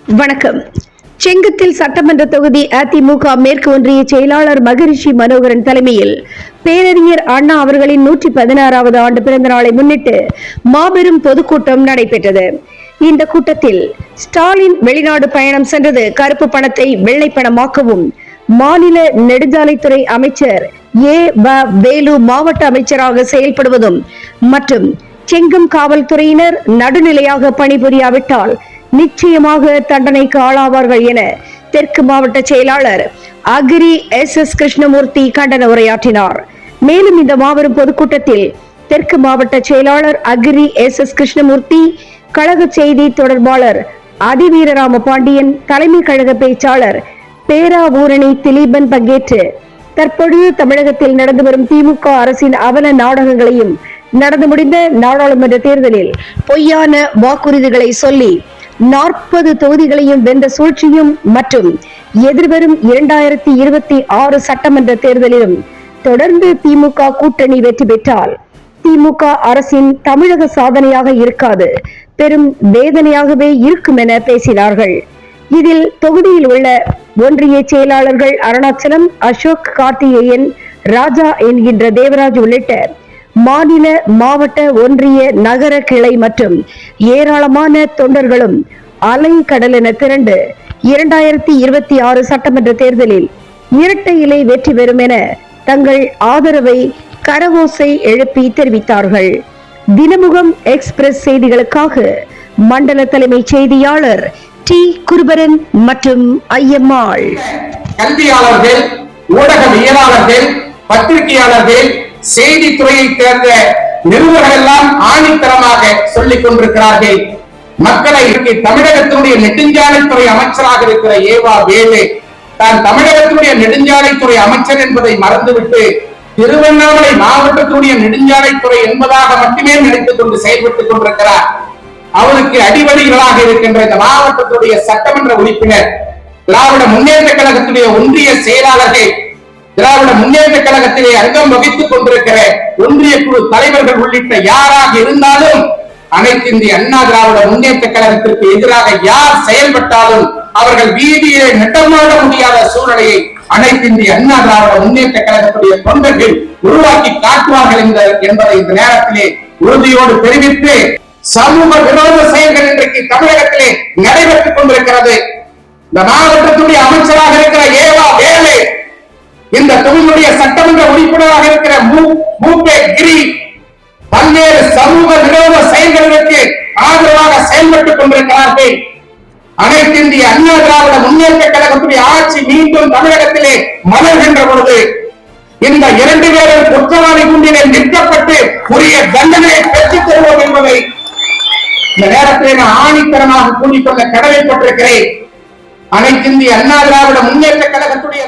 வணக்கம். செங்கத்தில் சட்டமன்ற தொகுதி அதிமுக மேற்கு ஒன்றிய செயலாளர் மகரிஷி மனோகரன் தலைமையில் பேரறிஞர் அண்ணா அவர்களின் 116வது ஆண்டு பிறந்த நாளை முன்னிட்டு மாபெரும் பொதுக்கூட்டம் நடைபெற்றது. இந்த கூட்டத்தில் ஸ்டாலின் வெளிநாடு பயணம் சென்றது கருப்பு பணத்தை வெள்ளை பணமாக்கவும், மாநில நெடுஞ்சாலைத்துறை அமைச்சர் வேலு மாவட்ட அமைச்சராக செயல்படுவதும் மற்றும் செங்கம் காவல்துறையினர் நடுநிலையாக பணிபுரியாவிட்டால் நிச்சயமாக தண்டனைக்கு ஆளாவார்கள் என தெற்கு மாவட்ட செயலாளர் அக்ரி SS கிருஷ்ணமூர்த்தி கண்டன உரையாற்றினார். மேலும் இந்த மாபெரும் பொதுக்கூட்டத்தில் தெற்கு மாவட்ட செயலாளர் அக்ரி SS கிருஷ்ணமூர்த்தி, கழக செய்தி தொடர்பாளர் அதிவீரராம பாண்டியன், தலைமை கழக பேச்சாளர் பேராவூரணி திலீபன் பங்கேற்று தற்பொழுது தமிழகத்தில் நடந்து வரும் திமுக அரசின் அவல நாடகங்களையும், நடந்து முடிந்த நாடாளுமன்ற தேர்தலில் பொய்யான வாக்குறுதிகளை சொல்லி 40 தொகுதிகளையும் வென்ற சூழ்ச்சியும் மற்றும் எதிர்வரும் 2026 சட்டமன்ற தேர்தலிலும் தொடர்ந்து திமுக கூட்டணி வெற்றி பெற்றால் திமுக அரசின் தமிழக சாதனையாக இருக்காது, பெரும் வேதனையாகவே இருக்கும் என பேசினார்கள். இதில் தொகுதியில் உள்ள ஒன்றிய செயலாளர்கள் அருணாச்சலம், அசோக், கார்த்திகேயன், ராஜா என்கின்ற தேவராஜ் உள்ளிட்ட மாநில, மாவட்ட, ஒன்றிய, நகர கிளை மற்றும் ஏராளமான தொண்டர்களும் அலை கடல் என திரண்டு 2026 சட்டமன்ற தேர்தலில் இரட்டை இலை வெற்றி பெறும் என தங்கள் ஆதரவை கரவோசை எழுப்பி தெரிவித்தார்கள். தினமுகம் எக்ஸ்பிரஸ் செய்திகளுக்காக மண்டல தலைமை செய்தியாளர் டி. குருபரன் மற்றும் ஐயம்மாள். கல்வியாளர்கள், ஊடகவியலாளர்கள், பத்திரிகையாளர்கள், செய்தித்துறையை சேர்ந்த நிறுவனங்கள் எல்லாம் ஆணித்தரமாக சொல்லிக் கொண்டிருக்கிறார்கள். மக்களை தமிழகத்தினுடைய நெடுஞ்சாலைத்துறை அமைச்சராக இருக்கிற வேலு தான் தமிழகத்தினுடைய நெடுஞ்சாலைத்துறை அமைச்சர் என்பதை மறந்துவிட்டு திருவண்ணாமலை மாவட்டத்தினுடைய நெடுஞ்சாலைத்துறை என்பதாக மட்டுமே நினைத்துக் கொண்டு செயல்பட்டுக் கொண்டிருக்கிறார். அவருக்கு அடிவடிகளாக இருக்கின்ற இந்த மாவட்டத்துடைய சட்டமன்ற உறுப்பினர், திராவிட முன்னேற்ற கழகத்துடைய ஒன்றிய செயலாளர்கள், திராவிட முன்னேற்ற கழகத்திலே அங்கம் வகித்துக் கொண்டிருக்கிற ஒன்றிய குழு தலைவர்கள் உள்ளிட்ட யாராக இருந்தாலும் அனைத்து இந்திய அண்ணா திராவிட முன்னேற்ற கழகத்திற்கு எதிராக யார் செயல்பட்டாலும் அவர்கள் வீதியிலே நட்டமாட முடியாத சூழ்நிலையை அனைத்து இந்திய அண்ணா திராவிட முன்னேற்ற கழகத்துடைய தொண்டர்கள் உருவாக்கி காட்டுவார்கள் என்பதை இந்த நேரத்திலே உறுதியோடு தெரிவித்து, சமூக விரோத செயல்கள் இன்றைக்கு தமிழகத்திலே நடைபெற்றுக் கொண்டிருக்கிறது. இந்த மாவட்டத்துடைய அமைச்சராக இருக்கிற வேலு, இந்த தொகுதியுடைய சட்டமன்ற உறுப்பினராக இருக்கிற கிரி பல்வேறு சமூக விரோத செயல்களுக்கு ஆதரவாக செயல்பட்டுக் கொண்டிருக்கிறார்கள். அனைத்து இந்திய அண்ணா திராவிட முன்னேற்ற கழகத்துடைய ஆட்சி மீண்டும் தமிழகத்திலே மலர்கின்ற பொழுது இந்த 2 பேரும் குற்றவாளி குண்டிலே நிற்கப்பட்டு உரிய தண்டனையை பெற்றுத் தருவோம் என்பதை இந்த நேரத்திலே நான் ஆணித்தரமாக கூறிக்கொள்ள கடமைப்பட்டிருக்கிறேன். அனைத்து இந்திய அண்ணா திராவிட முன்னேற்ற கழகத்துடைய